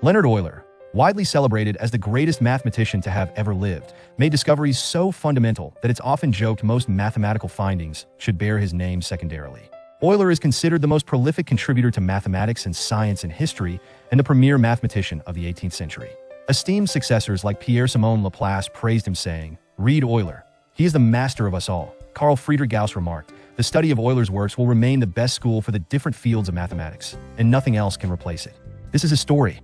Leonhard Euler, widely celebrated as the greatest mathematician to have ever lived, made discoveries so fundamental that it's often joked most mathematical findings should bear his name secondarily. Euler is considered the most prolific contributor to mathematics and science in history and the premier mathematician of the 18th century. Esteemed successors like Pierre-Simon Laplace praised him, saying, "Read Euler. He is the master of us all." Carl Friedrich Gauss remarked, "The study of Euler's works will remain the best school for the different fields of mathematics, and nothing else can replace it." This is his story.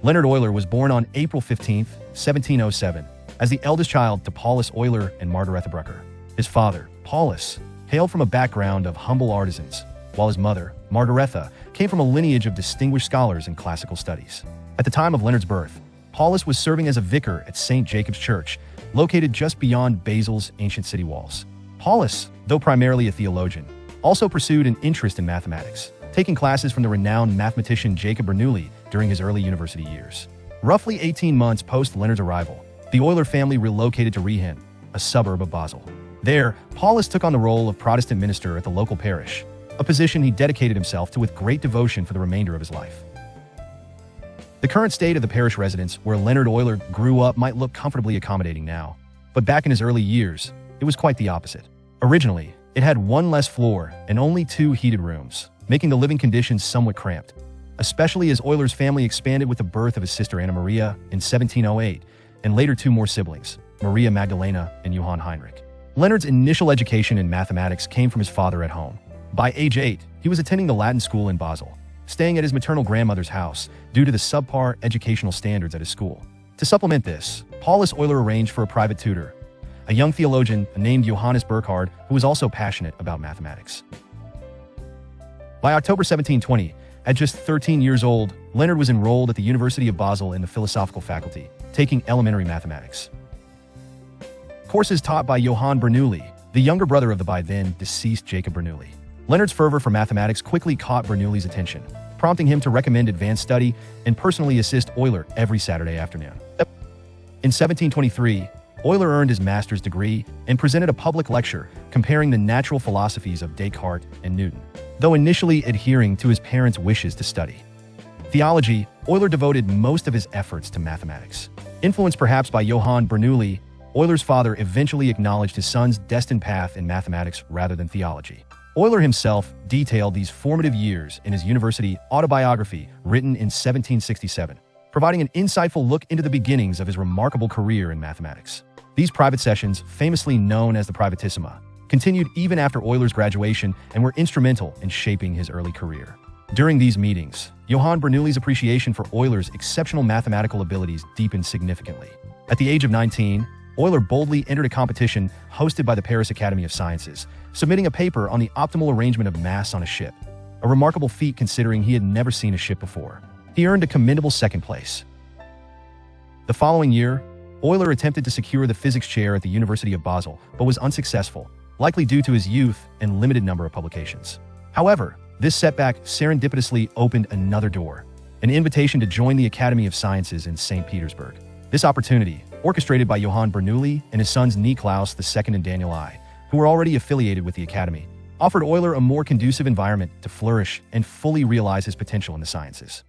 Leonhard Euler was born on April 15, 1707, as the eldest child to Paulus Euler and Margaretha Brucker. His father, Paulus, hailed from a background of humble artisans, while his mother, Margaretha, came from a lineage of distinguished scholars in classical studies. At the time of Leonhard's birth, Paulus was serving as a vicar at St. Jacob's Church, located just beyond Basel's ancient city walls. Paulus, though primarily a theologian, also pursued an interest in mathematics, taking classes from the renowned mathematician Johann Bernoulli during his early university years. Roughly 18 months post Leonhard's arrival, the Euler family relocated to Rehen, a suburb of Basel. There, Paulus took on the role of Protestant minister at the local parish, a position he dedicated himself to with great devotion for the remainder of his life. The current state of the parish residence where Leonhard Euler grew up might look comfortably accommodating now, but back in his early years, it was quite the opposite. Originally, it had one less floor and only 2 heated rooms, making the living conditions somewhat cramped, especially as Euler's family expanded with the birth of his sister Anna Maria in 1708, and later 2 more siblings, Maria Magdalena and Johann Heinrich. Leonhard's initial education in mathematics came from his father at home. By age 8, he was attending the Latin school in Basel, staying at his maternal grandmother's house due to the subpar educational standards at his school. To supplement this, Paulus Euler arranged for a private tutor, a young theologian named Johannes Burckhardt, who was also passionate about mathematics. By October 1720, at just 13 years old, Leonhard was enrolled at the University of Basel in the philosophical faculty, taking elementary mathematics. Courses taught by Johann Bernoulli, the younger brother of the by then deceased Jacob Bernoulli. Leonhard's fervor for mathematics quickly caught Bernoulli's attention, prompting him to recommend advanced study and personally assist Euler every Saturday afternoon. In 1723, Euler earned his master's degree and presented a public lecture comparing the natural philosophies of Descartes and Newton, though initially adhering to his parents' wishes to study theology. Euler devoted most of his efforts to mathematics. Influenced perhaps by Johann Bernoulli, Euler's father eventually acknowledged his son's destined path in mathematics rather than theology. Euler himself detailed these formative years in his university autobiography written in 1767, providing an insightful look into the beginnings of his remarkable career in mathematics. These private sessions, famously known as the Privatissima, continued even after Euler's graduation and were instrumental in shaping his early career. During these meetings, Johann Bernoulli's appreciation for Euler's exceptional mathematical abilities deepened significantly. At the age of 19, Euler boldly entered a competition hosted by the Paris Academy of Sciences, submitting a paper on the optimal arrangement of masts on a ship, a remarkable feat considering he had never seen a ship before. He earned a commendable second place. The following year, Euler attempted to secure the physics chair at the University of Basel, but was unsuccessful, likely due to his youth and limited number of publications. However, this setback serendipitously opened another door, an invitation to join the Academy of Sciences in St. Petersburg. This opportunity, orchestrated by Johann Bernoulli and his sons Niklaus II and Daniel I, who were already affiliated with the Academy, offered Euler a more conducive environment to flourish and fully realize his potential in the sciences.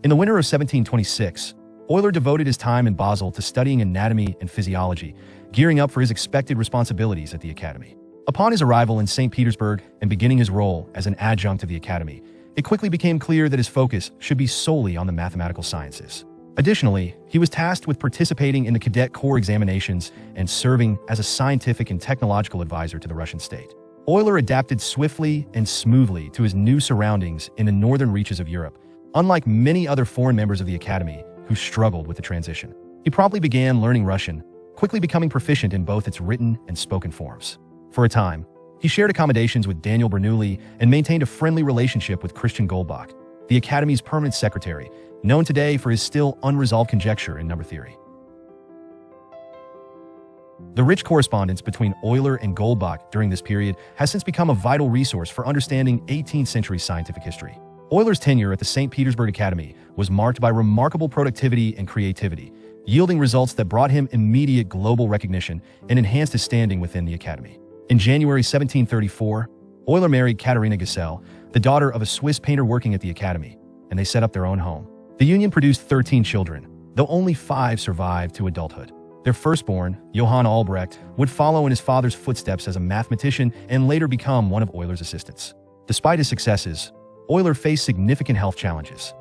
In the winter of 1726, Euler devoted his time in Basel to studying anatomy and physiology, gearing up for his expected responsibilities at the Academy. Upon his arrival in St. Petersburg and beginning his role as an adjunct of the Academy, it quickly became clear that his focus should be solely on the mathematical sciences. Additionally, he was tasked with participating in the cadet corps examinations and serving as a scientific and technological advisor to the Russian state. Euler adapted swiftly and smoothly to his new surroundings in the northern reaches of Europe, unlike many other foreign members of the Academy who struggled with the transition. He promptly began learning Russian, quickly becoming proficient in both its written and spoken forms. For a time, he shared accommodations with Daniel Bernoulli and maintained a friendly relationship with Christian Goldbach, the Academy's permanent secretary, known today for his still unresolved conjecture in number theory. The rich correspondence between Euler and Goldbach during this period has since become a vital resource for understanding 18th century scientific history. Euler's tenure at the St. Petersburg Academy was marked by remarkable productivity and creativity, yielding results that brought him immediate global recognition and enhanced his standing within the Academy. In January 1734, Euler married Katharina Gesell, the daughter of a Swiss painter working at the Academy, and they set up their own home. The union produced 13 children, though only 5 survived to adulthood. Their firstborn, Johann Albrecht, would follow in his father's footsteps as a mathematician and later become one of Euler's assistants. Despite his successes, Euler faced significant health challenges.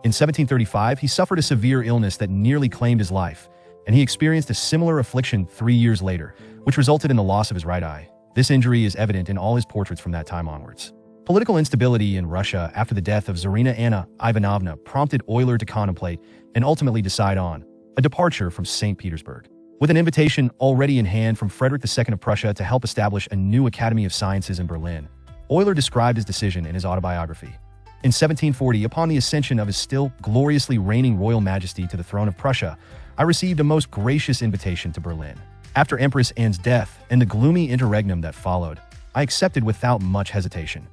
In 1735, he suffered a severe illness that nearly claimed his life, and he experienced a similar affliction 3 years later, which resulted in the loss of his right eye. This injury is evident in all his portraits from that time onwards. Political instability in Russia after the death of Tsarina Anna Ivanovna prompted Euler to contemplate and ultimately decide on a departure from St. Petersburg. With an invitation already in hand from Frederick II of Prussia to help establish a new Academy of Sciences in Berlin, Euler described his decision in his autobiography. In 1740, upon the ascension of his still gloriously reigning royal majesty to the throne of Prussia, I received a most gracious invitation to Berlin. After Empress Anne's death and the gloomy interregnum that followed, I accepted without much hesitation.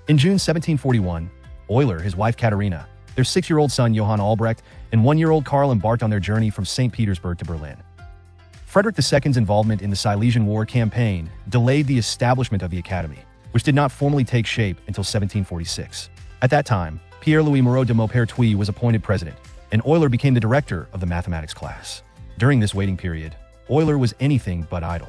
In June 1741, Euler, his wife Katharina, their 6-year-old son Johann Albrecht, and 1-year-old Karl embarked on their journey from St. Petersburg to Berlin. Frederick II's involvement in the Silesian War campaign delayed the establishment of the Academy, which did not formally take shape until 1746. At that time, Pierre-Louis Moreau de Maupertuis was appointed president, and Euler became the director of the mathematics class. During this waiting period, Euler was anything but idle.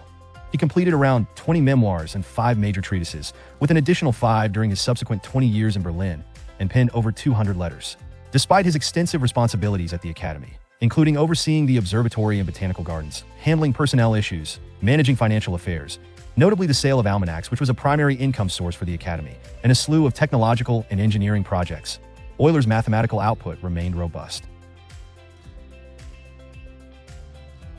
He completed around 20 memoirs and 5 major treatises, with an additional 5 during his subsequent 20 years in Berlin, and penned over 200 letters. Despite his extensive responsibilities at the Academy, including overseeing the observatory and botanical gardens, handling personnel issues, managing financial affairs, notably the sale of almanacs, which was a primary income source for the Academy, and a slew of technological and engineering projects, Euler's mathematical output remained robust.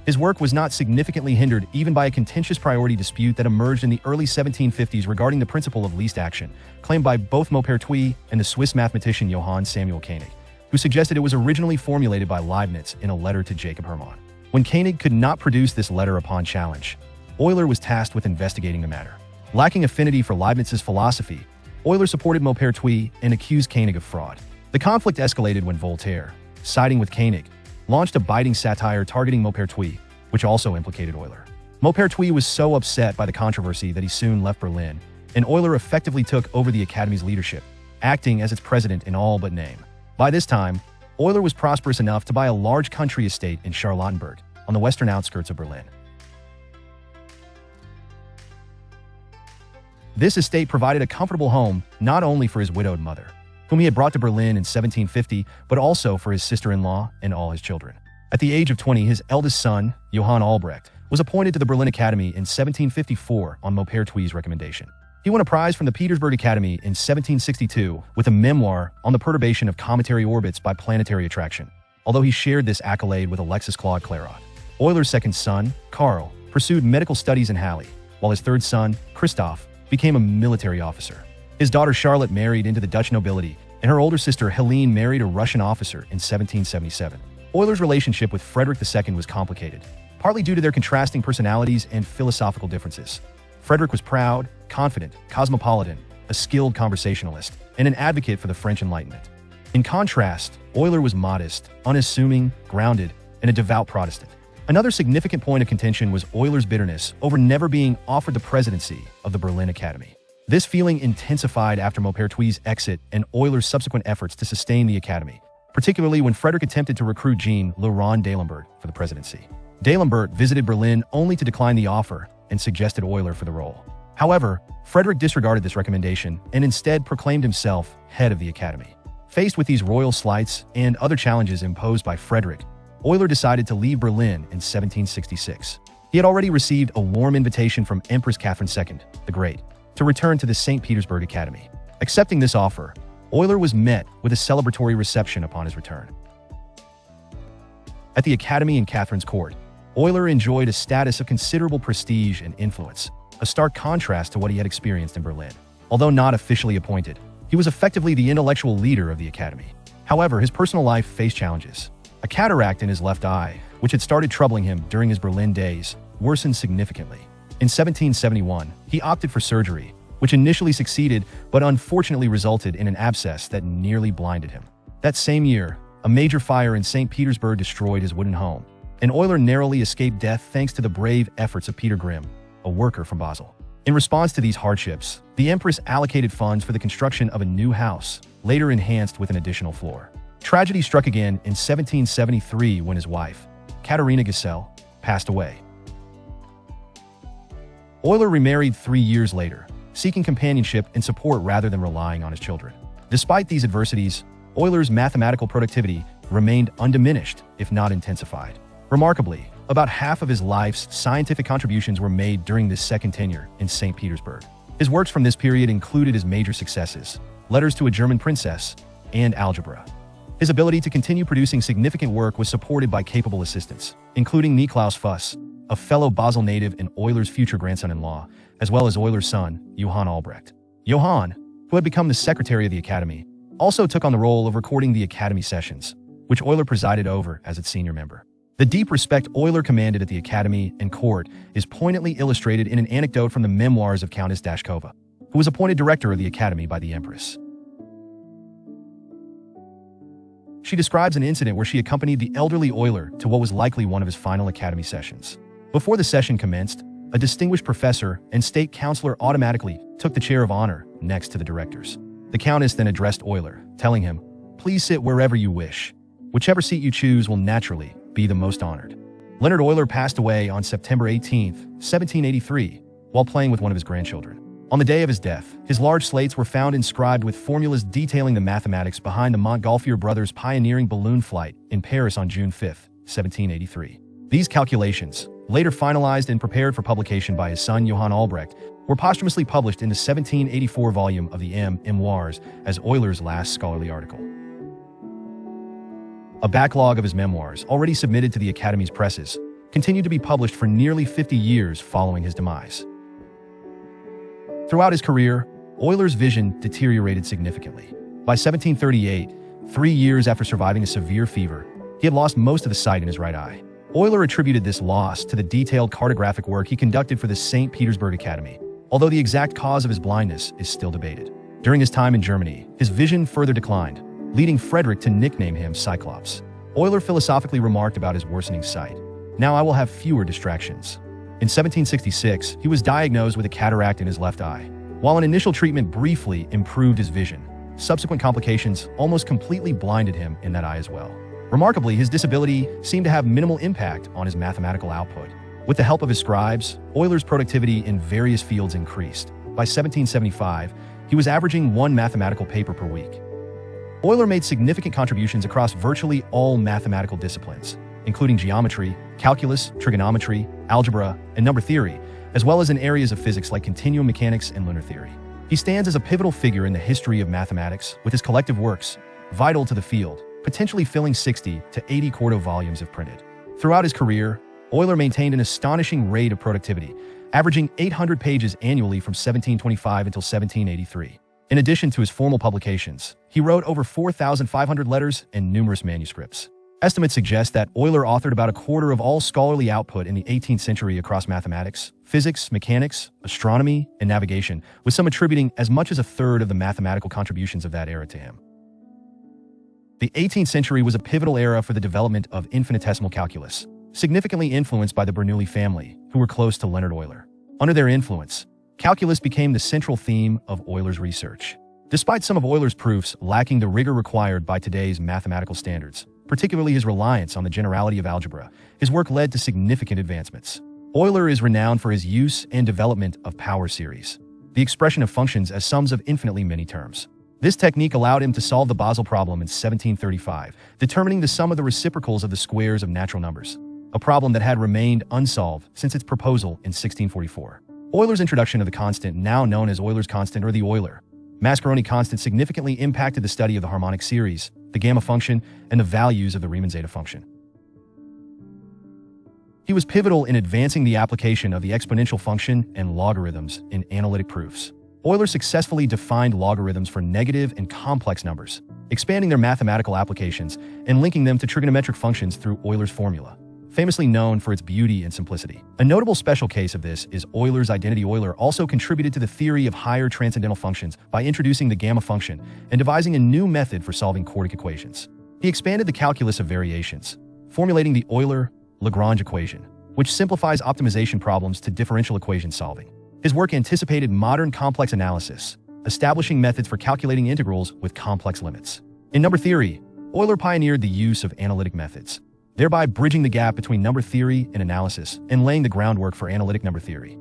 His work was not significantly hindered even by a contentious priority dispute that emerged in the early 1750s regarding the principle of least action, claimed by both Maupertuis and the Swiss mathematician Johann Samuel Koenig, who suggested it was originally formulated by Leibniz in a letter to Jacob Hermann. When Koenig could not produce this letter upon challenge, Euler was tasked with investigating the matter. Lacking affinity for Leibniz's philosophy, Euler supported Maupertuis and accused Koenig of fraud. The conflict escalated when Voltaire, siding with Koenig, launched a biting satire targeting Maupertuis, which also implicated Euler. Maupertuis was so upset by the controversy that he soon left Berlin, and Euler effectively took over the Academy's leadership, acting as its president in all but name. By this time, Euler was prosperous enough to buy a large country estate in Charlottenburg, on the western outskirts of Berlin. This estate provided a comfortable home not only for his widowed mother, whom he had brought to Berlin in 1750, but also for his sister-in-law and all his children. At the age of 20, his eldest son, Johann Albrecht, was appointed to the Berlin Academy in 1754 on Maupertuis' recommendation. He won a prize from the Petersburg Academy in 1762 with a memoir on the perturbation of cometary orbits by planetary attraction, although he shared this accolade with Alexis Claude Clairaut. Euler's second son, Karl, pursued medical studies in Halle, while his third son, Christoph, became a military officer. His daughter Charlotte married into the Dutch nobility, and her older sister Helene married a Russian officer in 1777. Euler's relationship with Frederick II was complicated, partly due to their contrasting personalities and philosophical differences. Frederick was proud, confident, cosmopolitan, a skilled conversationalist, and an advocate for the French Enlightenment. In contrast, Euler was modest, unassuming, grounded, and a devout Protestant. Another significant point of contention was Euler's bitterness over never being offered the presidency of the Berlin Academy. This feeling intensified after Maupertuis' exit and Euler's subsequent efforts to sustain the Academy, particularly when Frederick attempted to recruit Jean Le Rond d'Alembert for the presidency. D'Alembert visited Berlin only to decline the offer and suggested Euler for the role. However, Frederick disregarded this recommendation and instead proclaimed himself head of the Academy. Faced with these royal slights and other challenges imposed by Frederick, Euler decided to leave Berlin in 1766. He had already received a warm invitation from Empress Catherine II, the Great, to return to the St. Petersburg Academy. Accepting this offer, Euler was met with a celebratory reception upon his return. At the Academy in Catherine's court, Euler enjoyed a status of considerable prestige and influence, a stark contrast to what he had experienced in Berlin. Although not officially appointed, he was effectively the intellectual leader of the Academy. However, his personal life faced challenges. A cataract in his left eye, which had started troubling him during his Berlin days, worsened significantly. In 1771, he opted for surgery, which initially succeeded but unfortunately resulted in an abscess that nearly blinded him. That same year, a major fire in St. Petersburg destroyed his wooden home, and Euler narrowly escaped death thanks to the brave efforts of Peter Grimm, a worker from Basel. In response to these hardships, the empress allocated funds for the construction of a new house, later enhanced with an additional floor. Tragedy struck again in 1773 when his wife, Katerina Gesell, passed away. Euler remarried 3 years later, seeking companionship and support rather than relying on his children. Despite these adversities, Euler's mathematical productivity remained undiminished, if not intensified. Remarkably, about half of his life's scientific contributions were made during this second tenure in St. Petersburg. His works from this period included his major successes, Letters to a German Princess, and Algebra. His ability to continue producing significant work was supported by capable assistants, including Niklaus Fuss, a fellow Basel native and Euler's future grandson-in-law, as well as Euler's son, Johann Albrecht. Johann, who had become the secretary of the Academy, also took on the role of recording the Academy sessions, which Euler presided over as its senior member. The deep respect Euler commanded at the Academy and court is poignantly illustrated in an anecdote from the memoirs of Countess Dashkova, who was appointed director of the Academy by the Empress. She describes an incident where she accompanied the elderly Euler to what was likely one of his final Academy sessions. Before the session commenced, a distinguished professor and state counselor automatically took the chair of honor next to the directors. The Countess then addressed Euler, telling him, "Please sit wherever you wish. Whichever seat you choose will naturally be the most honored." Leonhard Euler passed away on September 18, 1783, while playing with one of his grandchildren. On the day of his death, his large slates were found inscribed with formulas detailing the mathematics behind the Montgolfier brothers' pioneering balloon flight in Paris on June 5, 1783. These calculations, later finalized and prepared for publication by his son Johann Albrecht, were posthumously published in the 1784 volume of the Memoirs as Euler's last scholarly article. A backlog of his memoirs, already submitted to the Academy's presses, continued to be published for nearly 50 years following his demise. Throughout his career, Euler's vision deteriorated significantly. By 1738, 3 years after surviving a severe fever, he had lost most of the sight in his right eye. Euler attributed this loss to the detailed cartographic work he conducted for the St. Petersburg Academy, although the exact cause of his blindness is still debated. During his time in Germany, his vision further declined, leading Frederick to nickname him Cyclops. Euler philosophically remarked about his worsening sight, "Now I will have fewer distractions." In 1766, he was diagnosed with a cataract in his left eye. While an initial treatment briefly improved his vision, subsequent complications almost completely blinded him in that eye as well. Remarkably, his disability seemed to have minimal impact on his mathematical output. With the help of his scribes, Euler's productivity in various fields increased. By 1775, he was averaging 1 mathematical paper per week. Euler made significant contributions across virtually all mathematical disciplines, including geometry, calculus, trigonometry, algebra, and number theory, as well as in areas of physics like continuum mechanics and lunar theory. He stands as a pivotal figure in the history of mathematics, with his collective works, vital to the field, potentially filling 60 to 80 quarto volumes if printed. Throughout his career, Euler maintained an astonishing rate of productivity, averaging 800 pages annually from 1725 until 1783. In addition to his formal publications, he wrote over 4,500 letters and numerous manuscripts. Estimates suggest that Euler authored about a quarter of all scholarly output in the 18th century across mathematics, physics, mechanics, astronomy, and navigation, with some attributing as much as a third of the mathematical contributions of that era to him. The 18th century was a pivotal era for the development of infinitesimal calculus, significantly influenced by the Bernoulli family, who were close to Leonhard Euler. Under their influence, calculus became the central theme of Euler's research. Despite some of Euler's proofs lacking the rigor required by today's mathematical standards, particularly his reliance on the generality of algebra, his work led to significant advancements. Euler is renowned for his use and development of power series, the expression of functions as sums of infinitely many terms. This technique allowed him to solve the Basel problem in 1735, determining the sum of the reciprocals of the squares of natural numbers, a problem that had remained unsolved since its proposal in 1644. Euler's introduction of the constant, now known as Euler's constant or the Euler-Mascheroni constant, significantly impacted the study of the harmonic series, the gamma function, and the values of the Riemann zeta function. He was pivotal in advancing the application of the exponential function and logarithms in analytic proofs. Euler successfully defined logarithms for negative and complex numbers, expanding their mathematical applications and linking them to trigonometric functions through Euler's formula, famously known for its beauty and simplicity. A notable special case of this is Euler's identity. Euler also contributed to the theory of higher transcendental functions by introducing the gamma function and devising a new method for solving quartic equations. He expanded the calculus of variations, formulating the Euler-Lagrange equation, which simplifies optimization problems to differential equation solving. His work anticipated modern complex analysis, establishing methods for calculating integrals with complex limits. In number theory, Euler pioneered the use of analytic methods, thereby bridging the gap between number theory and analysis and laying the groundwork for analytic number theory.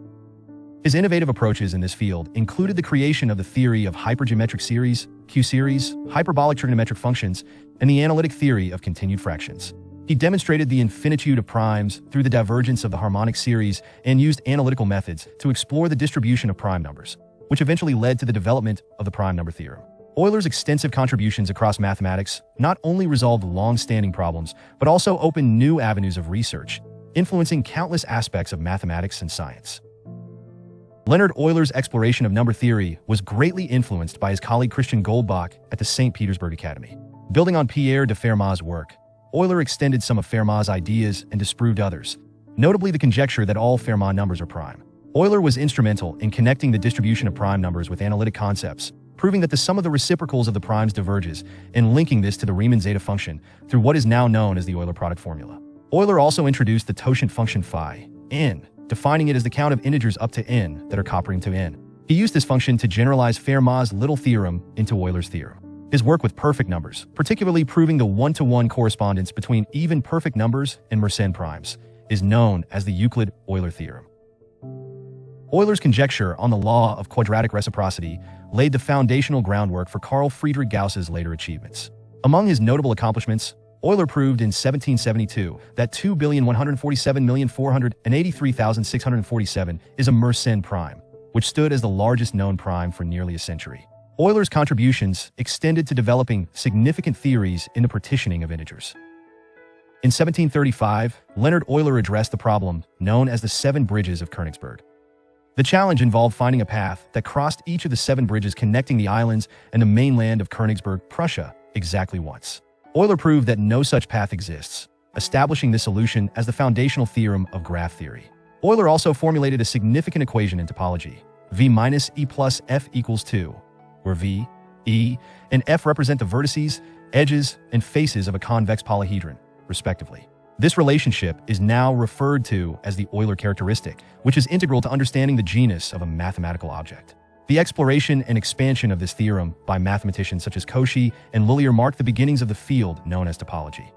His innovative approaches in this field included the creation of the theory of hypergeometric series, Q-series, hyperbolic trigonometric functions, and the analytic theory of continued fractions. He demonstrated the infinitude of primes through the divergence of the harmonic series and used analytical methods to explore the distribution of prime numbers, which eventually led to the development of the prime number theorem. Euler's extensive contributions across mathematics not only resolved long-standing problems, but also opened new avenues of research, influencing countless aspects of mathematics and science. Leonhard Euler's exploration of number theory was greatly influenced by his colleague Christian Goldbach at the St Petersburg Academy. Building on Pierre de Fermat's work, Euler extended some of Fermat's ideas and disproved others, notably the conjecture that all Fermat numbers are prime. Euler was instrumental in connecting the distribution of prime numbers with analytic concepts, proving that the sum of the reciprocals of the primes diverges, and linking this to the Riemann zeta function through what is now known as the Euler product formula. Euler also introduced the totient function phi, n, defining it as the count of integers up to n that are coprime to n. He used this function to generalize Fermat's little theorem into Euler's theorem. His work with perfect numbers, particularly proving the one-to-one correspondence between even perfect numbers and Mersenne primes, is known as the Euclid-Euler theorem. Euler's conjecture on the law of quadratic reciprocity laid the foundational groundwork for Carl Friedrich Gauss's later achievements. Among his notable accomplishments, Euler proved in 1772 that 2,147,483,647 is a Mersenne prime, which stood as the largest known prime for nearly a century. Euler's contributions extended to developing significant theories in the partitioning of integers. In 1735, Leonhard Euler addressed the problem known as the seven bridges of Königsberg. The challenge involved finding a path that crossed each of the seven bridges connecting the islands and the mainland of Königsberg, Prussia, exactly once. Euler proved that no such path exists, establishing this solution as the foundational theorem of graph theory. Euler also formulated a significant equation in topology, V minus E plus F equals 2, where V, E, and F represent the vertices, edges, and faces of a convex polyhedron, respectively. This relationship is now referred to as the Euler characteristic, which is integral to understanding the genus of a mathematical object. The exploration and expansion of this theorem by mathematicians such as Cauchy and Lullier marked the beginnings of the field known as topology.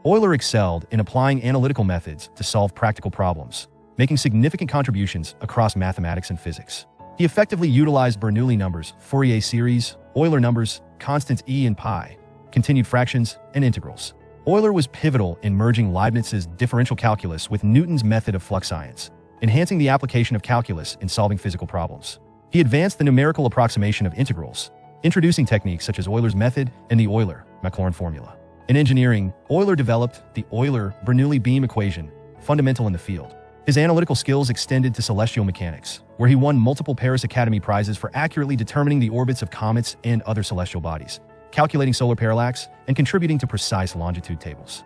Euler excelled in applying analytical methods to solve practical problems, making significant contributions across mathematics and physics. He effectively utilized Bernoulli numbers, Fourier series, Euler numbers, constants E and pi, continued fractions, and integrals. Euler was pivotal in merging Leibniz's differential calculus with Newton's method of flux science, enhancing the application of calculus in solving physical problems. He advanced the numerical approximation of integrals, introducing techniques such as Euler's method and the Euler-Maclaurin formula. In engineering, Euler developed the Euler-Bernoulli beam equation, fundamental in the field. His analytical skills extended to celestial mechanics, where he won multiple Paris Academy prizes for accurately determining the orbits of comets and other celestial bodies, calculating solar parallax, and contributing to precise longitude tables.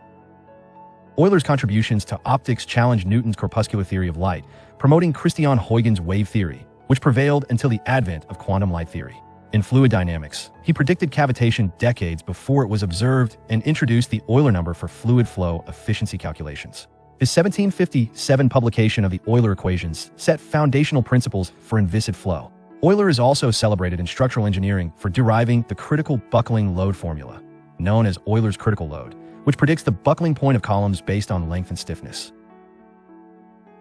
Euler's contributions to optics challenged Newton's corpuscular theory of light, promoting Christian Huygens' wave theory, which prevailed until the advent of quantum light theory. In fluid dynamics, he predicted cavitation decades before it was observed and introduced the Euler number for fluid flow efficiency calculations. His 1757 publication of the Euler equations set foundational principles for inviscid flow. Euler is also celebrated in structural engineering for deriving the critical buckling load formula, known as Euler's critical load, which predicts the buckling point of columns based on length and stiffness.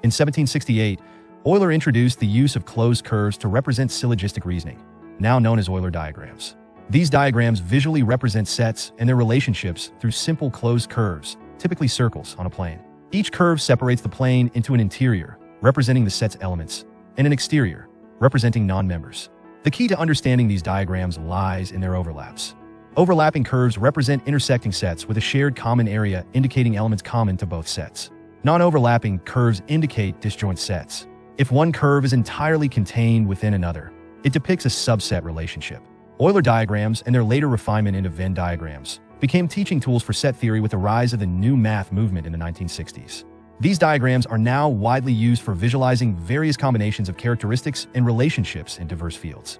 In 1768, Euler introduced the use of closed curves to represent syllogistic reasoning, now known as Euler diagrams. These diagrams visually represent sets and their relationships through simple closed curves, typically circles, on a plane. Each curve separates the plane into an interior, representing the set's elements, and an exterior, representing non-members. The key to understanding these diagrams lies in their overlaps. Overlapping curves represent intersecting sets with a shared common area indicating elements common to both sets. Non-overlapping curves indicate disjoint sets. If one curve is entirely contained within another, it depicts a subset relationship. Euler diagrams and their later refinement into Venn diagrams became teaching tools for set theory with the rise of the new math movement in the 1960s. These diagrams are now widely used for visualizing various combinations of characteristics and relationships in diverse fields.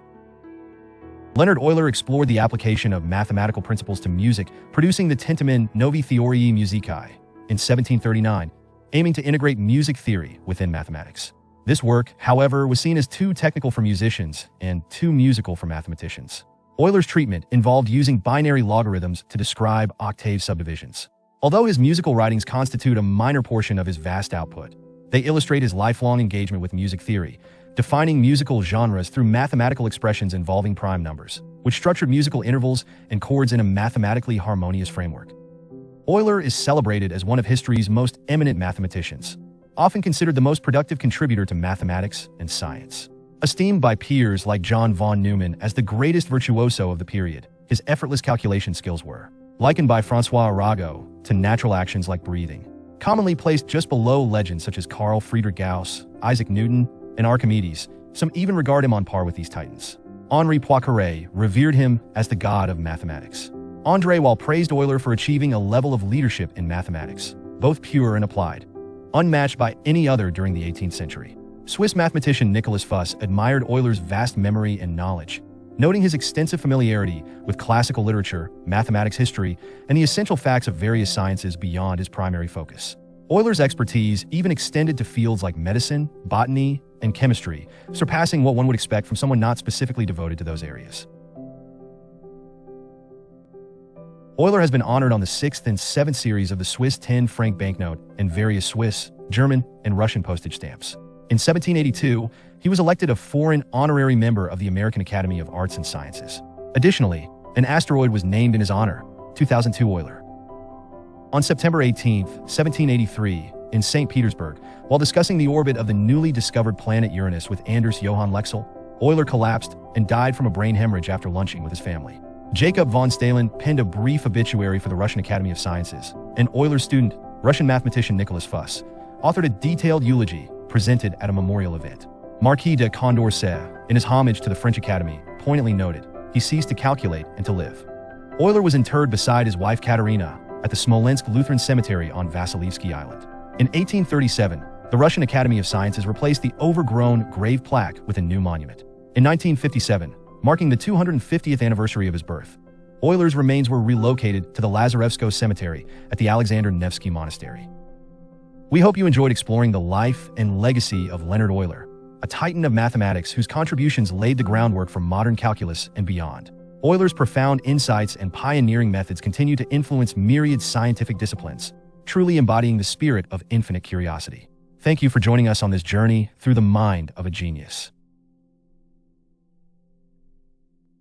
Leonhard Euler explored the application of mathematical principles to music, producing the Tentamine Novae Theoriae Musicae in 1739, aiming to integrate music theory within mathematics. This work, however, was seen as too technical for musicians and too musical for mathematicians. Euler's treatment involved using binary logarithms to describe octave subdivisions. Although his musical writings constitute a minor portion of his vast output, they illustrate his lifelong engagement with music theory, defining musical genres through mathematical expressions involving prime numbers, which structured musical intervals and chords in a mathematically harmonious framework. Euler is celebrated as one of history's most eminent mathematicians, often considered the most productive contributor to mathematics and science. Esteemed by peers like John von Neumann as the greatest virtuoso of the period, his effortless calculation skills were likened by François Arago to natural actions like breathing, commonly placed just below legends such as Carl Friedrich Gauss, Isaac Newton, and Archimedes. Some even regard him on par with these titans. Henri Poincaré revered him as the god of mathematics. André Wahl praised Euler for achieving a level of leadership in mathematics, both pure and applied, unmatched by any other during the 18th century. Swiss mathematician Nicolas Fuss admired Euler's vast memory and knowledge, noting his extensive familiarity with classical literature, mathematics history, and the essential facts of various sciences beyond his primary focus. Euler's expertise even extended to fields like medicine, botany, and chemistry, surpassing what one would expect from someone not specifically devoted to those areas. Euler has been honored on the 6th and 7th series of the Swiss 10-franc banknote and various Swiss, German, and Russian postage stamps. In 1782, he was elected a foreign honorary member of the American Academy of Arts and Sciences. Additionally, an asteroid was named in his honor, 2002 Euler. On September 18, 1783, in St. Petersburg, while discussing the orbit of the newly discovered planet Uranus with Anders Johann Lexell, Euler collapsed and died from a brain hemorrhage after lunching with his family. Jacob von Stalin penned a brief obituary for the Russian Academy of Sciences, and Euler's student, Russian mathematician Nicolas Fuss, authored a detailed eulogy presented at a memorial event. Marquis de Condorcet, in his homage to the French Academy, poignantly noted, "He ceased to calculate and to live." Euler was interred beside his wife Katerina at the Smolensk Lutheran Cemetery on Vasilevsky Island. In 1837, the Russian Academy of Sciences replaced the overgrown grave plaque with a new monument. In 1957, marking the 250th anniversary of his birth, Euler's remains were relocated to the Lazarevsko Cemetery at the Alexander Nevsky Monastery. We hope you enjoyed exploring the life and legacy of Leonhard Euler, a titan of mathematics whose contributions laid the groundwork for modern calculus and beyond. Euler's profound insights and pioneering methods continue to influence myriad scientific disciplines, truly embodying the spirit of infinite curiosity. Thank you for joining us on this journey through the mind of a genius.